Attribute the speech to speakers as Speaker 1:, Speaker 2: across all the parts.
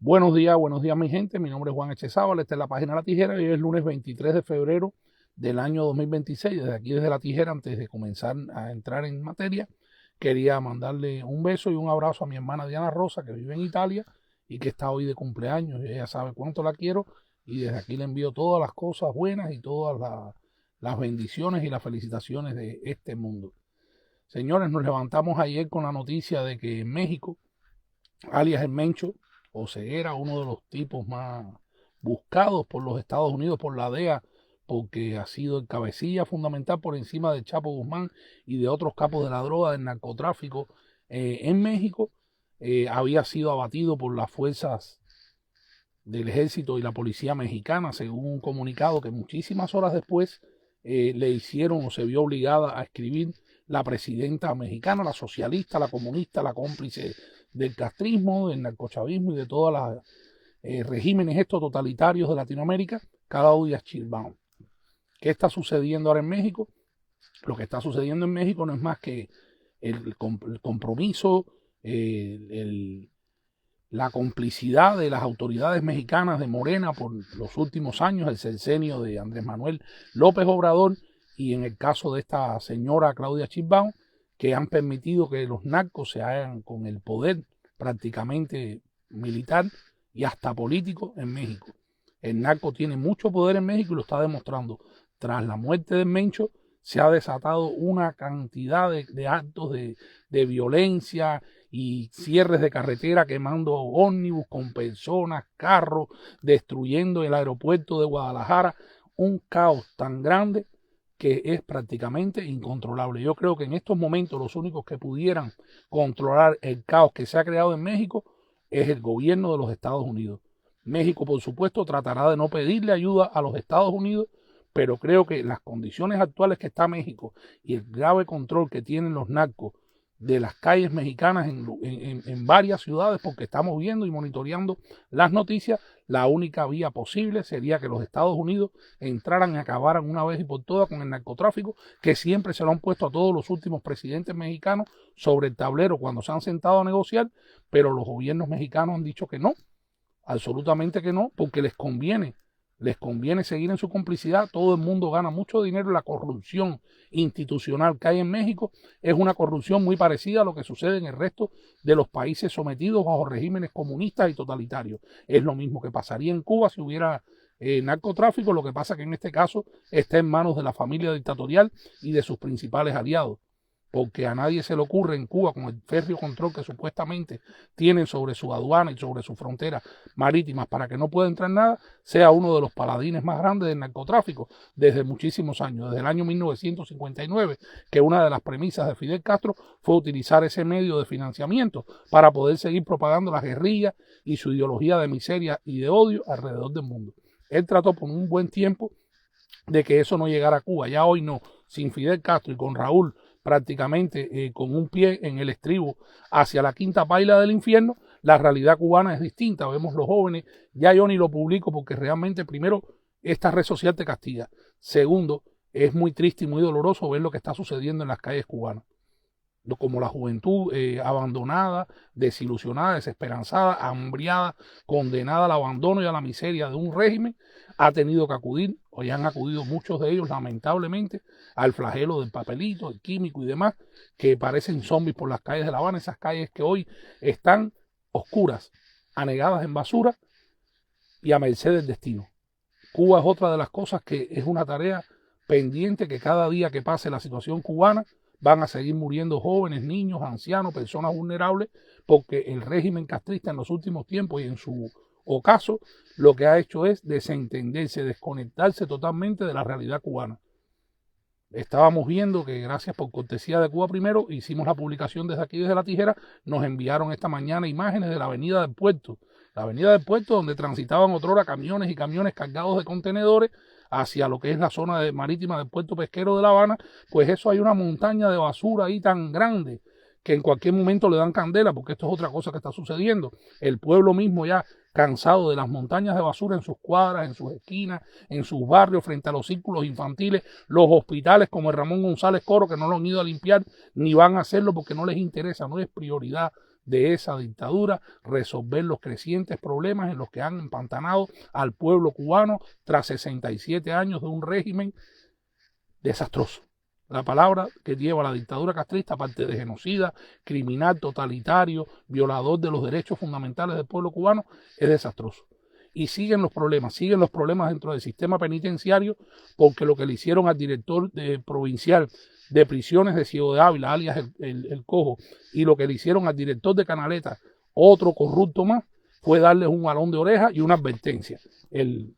Speaker 1: Buenos días mi gente, mi nombre es Juan Echezábal, esta es la página La Tijera y hoy es lunes 23 de febrero del año 2026. Desde aquí, desde La Tijera, antes de comenzar a entrar en materia, quería mandarle un beso y un abrazo a mi hermana Diana Rosa, que vive en Italia y que está hoy de cumpleaños. Ella sabe cuánto la quiero y desde aquí le envío todas las cosas buenas y todas las bendiciones y las felicitaciones de este mundo. Señores, nos levantamos ayer con la noticia de que en México, alias el Mencho, o Ceguera, uno de los tipos más buscados por los Estados Unidos, por la DEA, porque ha sido el cabecilla fundamental por encima de Chapo Guzmán y de otros capos de la droga, del narcotráfico en México, había sido abatido por las fuerzas del ejército y la policía mexicana, según un comunicado que muchísimas horas después le hicieron o se vio obligada a escribir la presidenta mexicana, la socialista, la comunista, la cómplice del castrismo, del narcochavismo y de todos los regímenes estos totalitarios de Latinoamérica, Claudia Sheinbaum. ¿Qué está sucediendo ahora en México? Lo que está sucediendo en México no es más que el compromiso, la complicidad de las autoridades mexicanas de Morena por los últimos años, el sexenio de Andrés Manuel López Obrador y en el caso de esta señora Claudia Sheinbaum, que han permitido que los narcos se hagan con el poder prácticamente militar y hasta político en México. El narco tiene mucho poder en México y lo está demostrando. Tras la muerte del Mencho se ha desatado una cantidad de actos de violencia y cierres de carretera, quemando ómnibus con personas, carros, destruyendo el aeropuerto de Guadalajara. Un caos tan grande que es prácticamente incontrolable. Yo creo que en estos momentos los únicos que pudieran controlar el caos que se ha creado en México es el gobierno de los Estados Unidos. México, por supuesto, tratará de no pedirle ayuda a los Estados Unidos, pero creo que las condiciones actuales que está México y el grave control que tienen los narcos de las calles mexicanas en varias ciudades, porque estamos viendo y monitoreando las noticias, la única vía posible sería que los Estados Unidos entraran y acabaran una vez y por todas con el narcotráfico, que siempre se lo han puesto a todos los últimos presidentes mexicanos sobre el tablero cuando se han sentado a negociar, pero los gobiernos mexicanos han dicho que no, absolutamente que no, porque les conviene seguir en su complicidad. Todo el mundo gana mucho dinero. La corrupción institucional que hay en México es una corrupción muy parecida a lo que sucede en el resto de los países sometidos bajo regímenes comunistas y totalitarios. Es lo mismo que pasaría en Cuba si hubiera narcotráfico, lo que pasa que en este caso está en manos de la familia dictatorial y de sus principales aliados, porque a nadie se le ocurre en Cuba, con el férreo control que supuestamente tienen sobre su aduana y sobre sus fronteras marítimas para que no pueda entrar nada, sea uno de los paladines más grandes del narcotráfico desde muchísimos años, desde el año 1959, que una de las premisas de Fidel Castro fue utilizar ese medio de financiamiento para poder seguir propagando las guerrillas y su ideología de miseria y de odio alrededor del mundo. Él trató por un buen tiempo de que eso no llegara a Cuba. Ya hoy no, sin Fidel Castro y con Raúl prácticamente con un pie en el estribo hacia la quinta paila del infierno, la realidad cubana es distinta. Vemos los jóvenes, ya yo ni lo publico porque realmente, primero, esta red social te castiga. Segundo, es muy triste y muy doloroso ver lo que está sucediendo en las calles cubanas, como la juventud abandonada, desilusionada, desesperanzada, hambriada, condenada al abandono y a la miseria de un régimen, ha tenido que acudir, o ya han acudido muchos de ellos lamentablemente, al flagelo del papelito, el químico y demás, que parecen zombies por las calles de La Habana, esas calles que hoy están oscuras, anegadas en basura y a merced del destino. Cuba es otra de las cosas que es una tarea pendiente, que cada día que pase la situación cubana van a seguir muriendo jóvenes, niños, ancianos, personas vulnerables, porque el régimen castrista en los últimos tiempos y en su ocaso lo que ha hecho es desentenderse, desconectarse totalmente de la realidad cubana. Estábamos viendo que gracias por cortesía de Cuba Primero hicimos la publicación desde aquí, desde La Tijera. Nos enviaron esta mañana imágenes de la avenida del puerto. La avenida del puerto donde transitaban otrora camiones y camiones cargados de contenedores hacia lo que es la zona marítima del puerto pesquero de La Habana. Pues eso, hay una montaña de basura ahí tan grande que en cualquier momento le dan candela, porque esto es otra cosa que está sucediendo. El pueblo mismo ya cansado de las montañas de basura en sus cuadras, en sus esquinas, en sus barrios, frente a los círculos infantiles, los hospitales como el Ramón González Coro, que no lo han ido a limpiar ni van a hacerlo porque no les interesa, no es prioridad de esa dictadura, resolver los crecientes problemas en los que han empantanado al pueblo cubano tras 67 años de un régimen desastroso. La palabra que lleva la dictadura castrista, aparte de genocida, criminal, totalitario, violador de los derechos fundamentales del pueblo cubano, es desastroso. Y siguen los problemas dentro del sistema penitenciario, porque lo que le hicieron al director provincial de prisiones de Ciego de Ávila, alias el Cojo, y lo que le hicieron al director de Canaleta, otro corrupto más, fue darles un jalón de oreja y una advertencia. El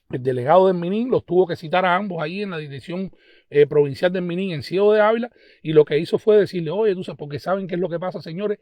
Speaker 1: delegado del Minin los tuvo que citar a ambos ahí en la dirección provincial del Minin en Ciego de Ávila, y lo que hizo fue decirle, oye, tú sabes, porque saben qué es lo que pasa, señores,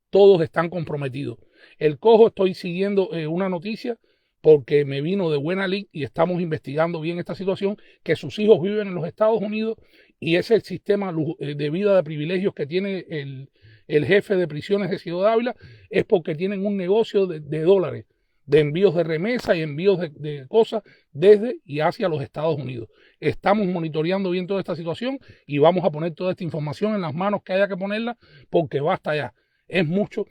Speaker 1: todos están comprometidos. El Cojo, estoy siguiendo una noticia porque me vino de buena lid y estamos investigando bien esta situación, que sus hijos viven en los Estados Unidos y ese sistema de vida de privilegios que tiene el jefe de prisiones de Ciego de Ávila es porque tienen un negocio de dólares, de envíos de remesa y envíos de cosas desde y hacia los Estados Unidos. Estamos monitoreando bien toda esta situación y vamos a poner toda esta información en las manos que haya que ponerla, porque basta ya. Es mucho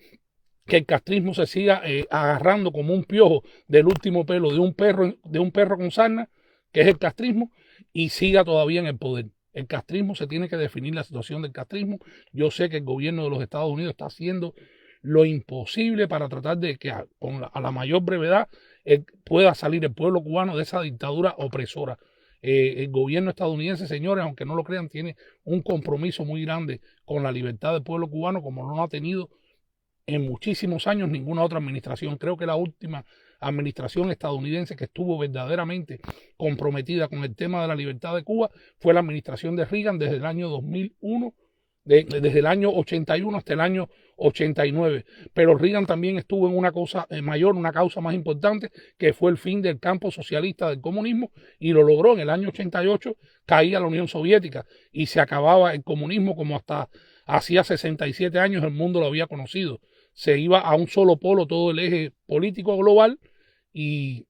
Speaker 1: que el castrismo se siga agarrando como un piojo del último pelo de un perro con sarna, que es el castrismo, y siga todavía en el poder. El castrismo, se tiene que definir la situación del castrismo. Yo sé que el gobierno de los Estados Unidos está haciendo lo imposible para tratar de que a la mayor brevedad pueda salir el pueblo cubano de esa dictadura opresora. El gobierno estadounidense, señores, aunque no lo crean, tiene un compromiso muy grande con la libertad del pueblo cubano, como no lo ha tenido en muchísimos años ninguna otra administración. Creo que la última administración estadounidense que estuvo verdaderamente comprometida con el tema de la libertad de Cuba fue la administración de Reagan desde el año 2001, desde el año 81 hasta el año 89. Pero Reagan también estuvo en una cosa mayor, una causa más importante, que fue el fin del campo socialista del comunismo, y lo logró. En el año 88 caía la Unión Soviética y se acababa el comunismo como hasta hacía 67 años el mundo lo había conocido. Se iba a un solo polo todo el eje político global, y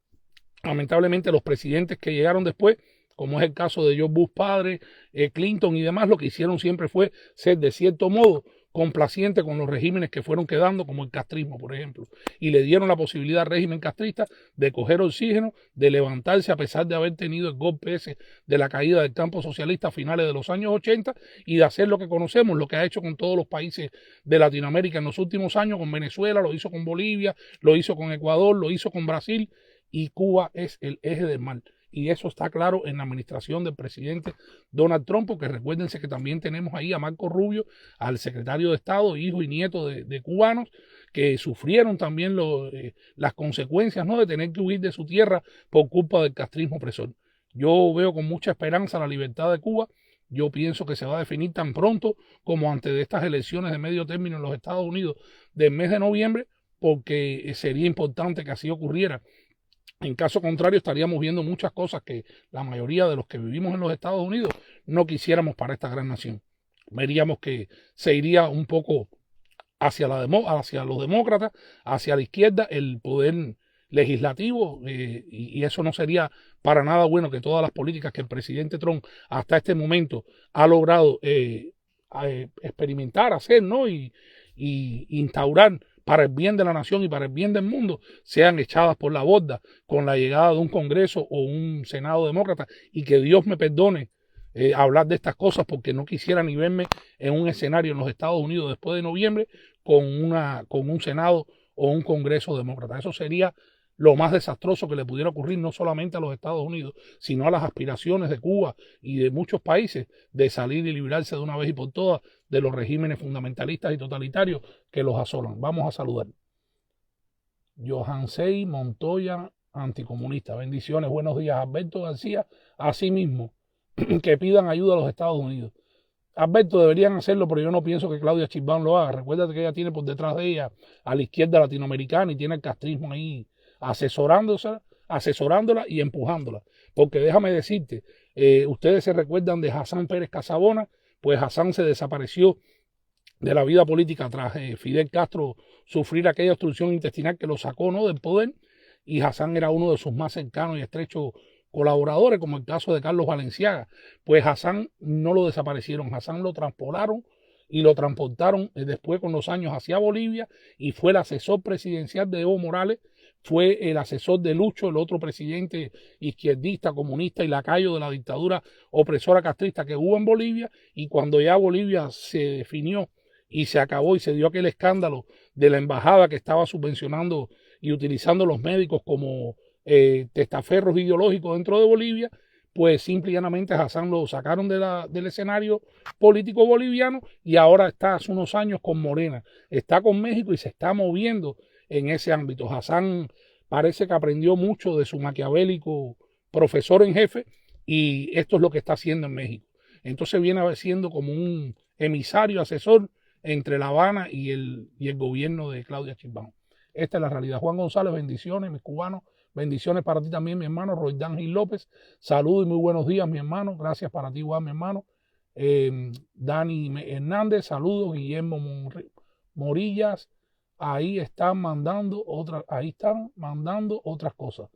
Speaker 1: lamentablemente los presidentes que llegaron después, como es el caso de George Bush padre, Clinton y demás, lo que hicieron siempre fue ser de cierto modo complaciente con los regímenes que fueron quedando, como el castrismo, por ejemplo, y le dieron la posibilidad al régimen castrista de coger oxígeno, de levantarse a pesar de haber tenido el golpe ese de la caída del campo socialista a finales de los años 80, y de hacer lo que conocemos, lo que ha hecho con todos los países de Latinoamérica en los últimos años, con Venezuela, lo hizo con Bolivia, lo hizo con Ecuador, lo hizo con Brasil, y Cuba es el eje del mal. Y eso está claro en la administración del presidente Donald Trump, porque recuérdense que también tenemos ahí a Marco Rubio, al secretario de Estado, hijo y nieto de cubanos, que sufrieron también las consecuencias, ¿no?, de tener que huir de su tierra por culpa del castrismo opresor. Yo veo con mucha esperanza la libertad de Cuba. Yo pienso que se va a definir tan pronto como antes de estas elecciones de medio término en los Estados Unidos del mes de noviembre, porque sería importante que así ocurriera. En caso contrario, estaríamos viendo muchas cosas que la mayoría de los que vivimos en los Estados Unidos no quisiéramos para esta gran nación. Veríamos que se iría un poco hacia los demócratas, hacia la izquierda, el poder legislativo, y eso no sería para nada bueno, que todas las políticas que el presidente Trump hasta este momento ha logrado experimentar, hacer, ¿no?, y instaurar para el bien de la nación y para el bien del mundo, sean echadas por la borda con la llegada de un Congreso o un Senado demócrata. Y que Dios me perdone hablar de estas cosas, porque no quisiera ni verme en un escenario en los Estados Unidos después de noviembre con un Senado o un Congreso demócrata. Eso sería lo más desastroso que le pudiera ocurrir, no solamente a los Estados Unidos, sino a las aspiraciones de Cuba y de muchos países de salir y librarse de una vez y por todas de los regímenes fundamentalistas y totalitarios que los asolan. Vamos a saludar. Johansei Montoya, anticomunista. Bendiciones, buenos días. Alberto García, asimismo, que pidan ayuda a los Estados Unidos. Alberto, deberían hacerlo, pero yo no pienso que Claudia Sheinbaum lo haga. Recuérdate que ella tiene por detrás de ella a la izquierda latinoamericana y tiene el castrismo ahí asesorándola y empujándola. Porque déjame decirte, ustedes se recuerdan de Hassan Pérez Casabona. Pues Hassan se desapareció de la vida política tras Fidel Castro sufrir aquella obstrucción intestinal que lo sacó, ¿no?, del poder, y Hassan era uno de sus más cercanos y estrechos colaboradores, como el caso de Carlos Valenciaga. Pues Hassan no lo desaparecieron, Hassan lo transpolaron y lo transportaron después con los años hacia Bolivia y fue el asesor presidencial de Evo Morales, fue el asesor de Lucho, el otro presidente izquierdista, comunista y lacayo de la dictadura opresora castrista que hubo en Bolivia, y cuando ya Bolivia se definió y se acabó y se dio aquel escándalo de la embajada que estaba subvencionando y utilizando los médicos como testaferros ideológicos dentro de Bolivia, pues simple y llanamente Hassan lo sacaron del escenario político boliviano y ahora está hace unos años con Morena, está con México y se está moviendo en ese ámbito. Hassan parece que aprendió mucho de su maquiavélico profesor en jefe y esto es lo que está haciendo en México. Entonces viene siendo como un emisario, asesor entre La Habana y el gobierno de Claudia Sheinbaum. Esta es la realidad. Juan González, bendiciones, mis cubanos. Bendiciones para ti también, mi hermano. Roldán Gil López, saludos y muy buenos días, mi hermano. Gracias para ti, Juan, mi hermano. Dani Hernández, saludos. Guillermo Morillas, ahí están mandando otras cosas.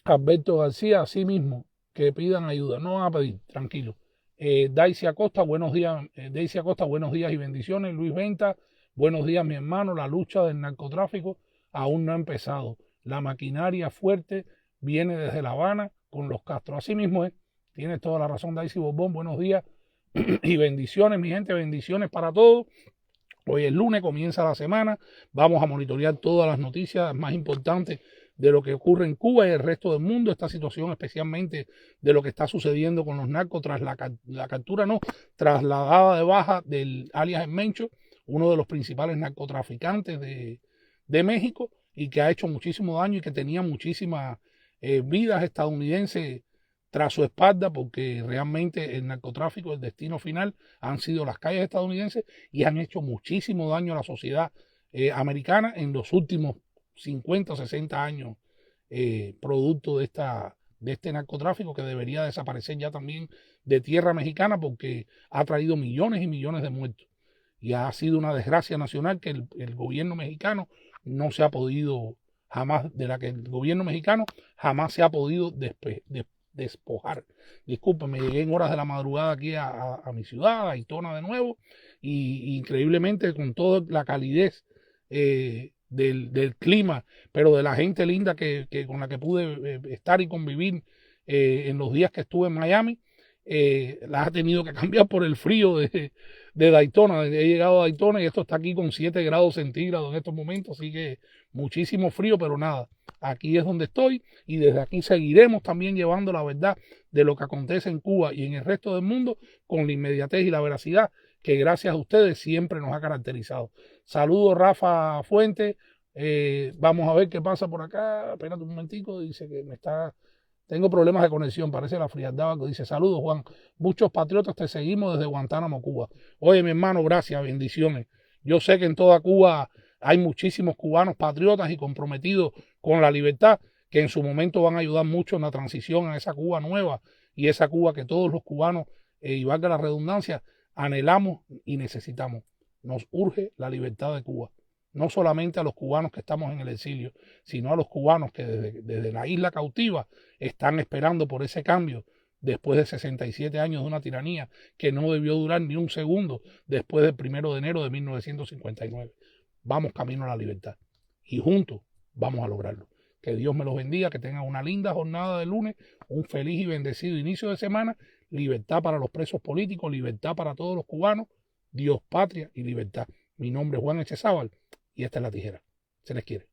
Speaker 1: Alberto García, así mismo, que pidan ayuda. No van a pedir, tranquilo. Daisy Acosta, buenos días. Daisy Acosta, buenos días y bendiciones. Luis Venta, buenos días, mi hermano. La lucha del narcotráfico aún no ha empezado. La maquinaria fuerte viene desde La Habana con los Castro. Así mismo es. Tienes toda la razón, Daisy Borbón. Buenos días y bendiciones, mi gente. Bendiciones para todos. Hoy es lunes, comienza la semana. Vamos a monitorear todas las noticias más importantes de lo que ocurre en Cuba y el resto del mundo. Esta situación especialmente de lo que está sucediendo con los narcos tras la captura, tras la dada de baja del alias El Mencho, uno de los principales narcotraficantes de México, y que ha hecho muchísimo daño y que tenía muchísimas vidas estadounidenses tras su espalda, porque realmente el narcotráfico, el destino final, han sido las calles estadounidenses y han hecho muchísimo daño a la sociedad americana en los últimos 50 o 60 años, producto de este narcotráfico que debería desaparecer ya también de tierra mexicana, porque ha traído millones y millones de muertos. Y ha sido una desgracia nacional que el gobierno mexicano no se ha podido jamás, de la que el gobierno mexicano jamás se ha podido despojar. Discúlpeme, llegué en horas de la madrugada aquí a mi ciudad, a Daytona de nuevo, y increíblemente con toda la calidez del clima, pero de la gente linda con la que pude estar y convivir en los días que estuve en Miami, las ha tenido que cambiar por el frío de Daytona. He llegado a Daytona y esto está aquí con 7 grados centígrados en estos momentos, así que muchísimo frío, pero nada, aquí es donde estoy y desde aquí seguiremos también llevando la verdad de lo que acontece en Cuba y en el resto del mundo con la inmediatez y la veracidad que gracias a ustedes siempre nos ha caracterizado. Saludos, Rafa Fuente. Vamos a ver qué pasa por acá. Espérate un momentico, dice que tengo problemas de conexión, parece la frialdad. Dice, saludos, Juan. Muchos patriotas te seguimos desde Guantánamo, Cuba. Oye, mi hermano, gracias, bendiciones. Yo sé que en toda Cuba hay muchísimos cubanos patriotas y comprometidos con la libertad, que en su momento van a ayudar mucho en la transición a esa Cuba nueva y esa Cuba que todos los cubanos, y valga la redundancia, anhelamos y necesitamos. Nos urge la libertad de Cuba. No solamente a los cubanos que estamos en el exilio, sino a los cubanos que desde la isla cautiva están esperando por ese cambio después de 67 años de una tiranía que no debió durar ni un segundo después del 1 de enero de 1959. Vamos camino a la libertad y juntos vamos a lograrlo. Que Dios me los bendiga, que tengan una linda jornada de lunes, un feliz y bendecido inicio de semana, libertad para los presos políticos, libertad para todos los cubanos, Dios, patria y libertad. Mi nombre es Juan Echezábal y esta es La Tijera. Se les quiere.